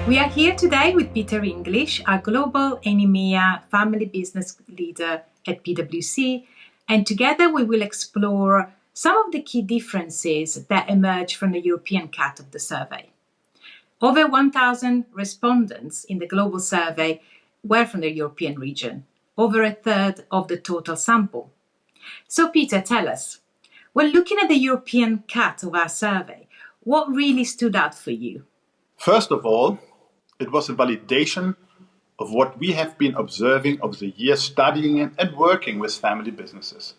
We are here today with Peter English, a global and EMEA Family Business Leader at PwC, and together we will explore some of the key differences that emerge from the European cut of the survey. Over 1,000 respondents in the global survey were from the European region, over a third of the total sample. So Peter, tell us, when looking at the European cut of our survey, what really stood out for you? First of all, it was a validation of what we have been observing over the years studying and working with family businesses.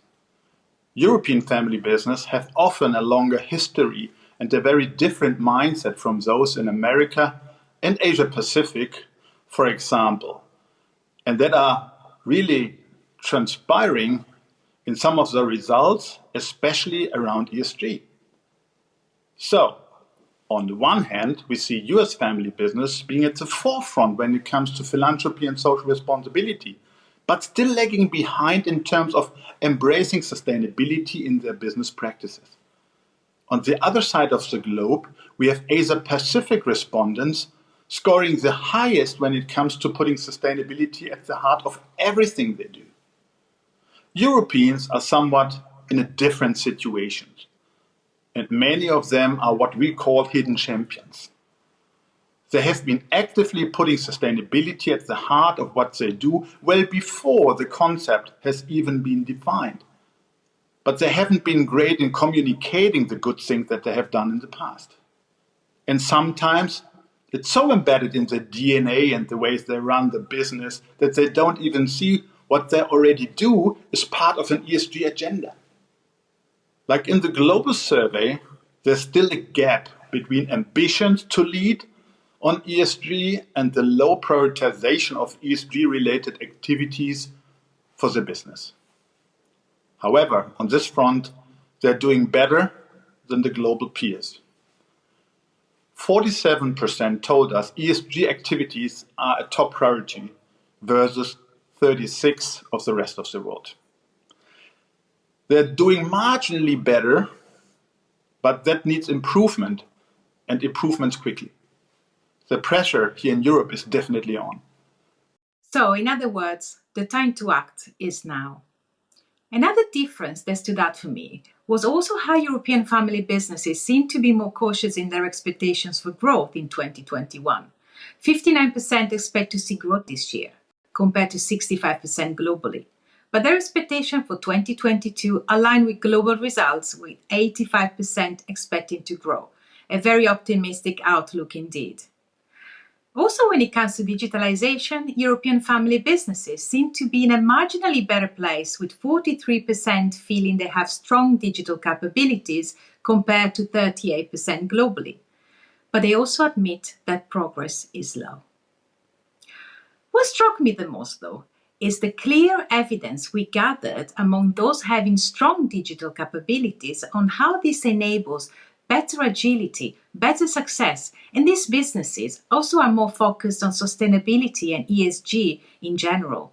European family business have often a longer history and a very different mindset from those in America and Asia Pacific, for example, and that are really transpiring in some of the results, especially around ESG. So, on the one hand, we see US family business being at the forefront when it comes to philanthropy and social responsibility, but still lagging behind in terms of embracing sustainability in their business practices. On the other side of the globe, we have Asia-Pacific respondents scoring the highest when it comes to putting sustainability at the heart of everything they do. Europeans are somewhat in a different situation, and many of them are what we call hidden champions. They have been actively putting sustainability at the heart of what they do well before the concept has even been defined. But they haven't been great in communicating the good things that they have done in the past. And sometimes it's so embedded in their DNA and the ways they run the business that they don't even see what they already do as part of an ESG agenda. Like in the global survey, there's still a gap between ambitions to lead on ESG and the low prioritization of ESG-related activities for the business. However, on this front, they're doing better than the global peers. 47% told us ESG activities are a top priority versus 36% of the rest of the world. They're doing marginally better, but that needs improvement, and improvements quickly. The pressure here in Europe is definitely on. So, in other words, the time to act is now. Another difference that stood out for me was also how European family businesses seem to be more cautious in their expectations for growth in 2021. 59% expect to see growth this year, compared to 65% globally. But their expectation for 2022 align with global results, with 85% expecting to grow. A very optimistic outlook indeed. Also, when it comes to digitalization, European family businesses seem to be in a marginally better place, with 43% feeling they have strong digital capabilities compared to 38% globally. But they also admit that progress is low. What struck me the most, though, is the clear evidence we gathered among those having strong digital capabilities on how this enables better agility, better success, and these businesses also are more focused on sustainability and ESG in general.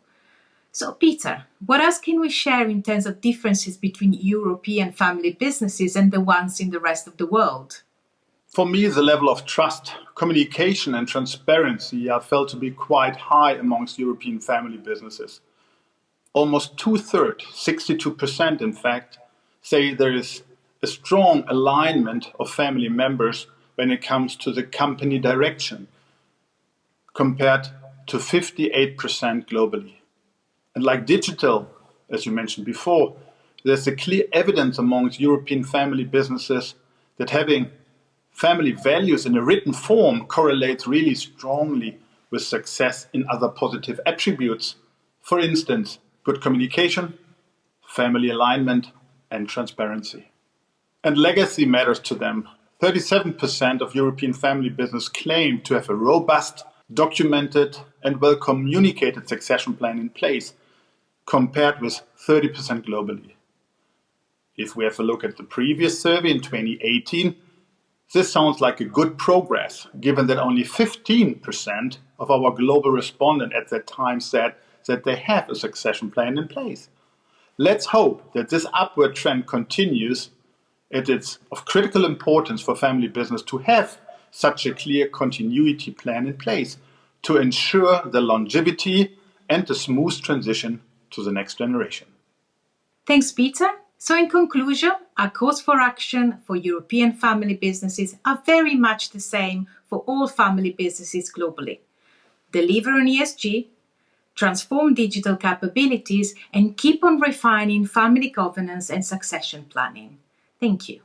So, Peter, what else can we share in terms of differences between European family businesses and the ones in the rest of the world? For me, the level of trust, communication and transparency are felt to be quite high amongst European family businesses. Almost two-thirds, 62% in fact, say there is a strong alignment of family members when it comes to the company direction, compared to 58% globally. And like digital, as you mentioned before, there's a clear evidence amongst European family businesses that having family values in a written form correlates really strongly with success in other positive attributes. For instance, good communication, family alignment, and transparency. And legacy matters to them. 37% of European family business claim to have a robust, documented, and well-communicated succession plan in place, compared with 30% globally. If we have a look at the previous survey in 2018, this sounds like a good progress, given that only 15% of our global respondents at that time said that they have a succession plan in place. Let's hope that this upward trend continues. It is of critical importance for family business to have such a clear continuity plan in place to ensure the longevity and the smooth transition to the next generation. Thanks, Peter. So in conclusion, our calls for action for European family businesses are very much the same for all family businesses globally. Deliver on ESG, transform digital capabilities, and keep on refining family governance and succession planning. Thank you.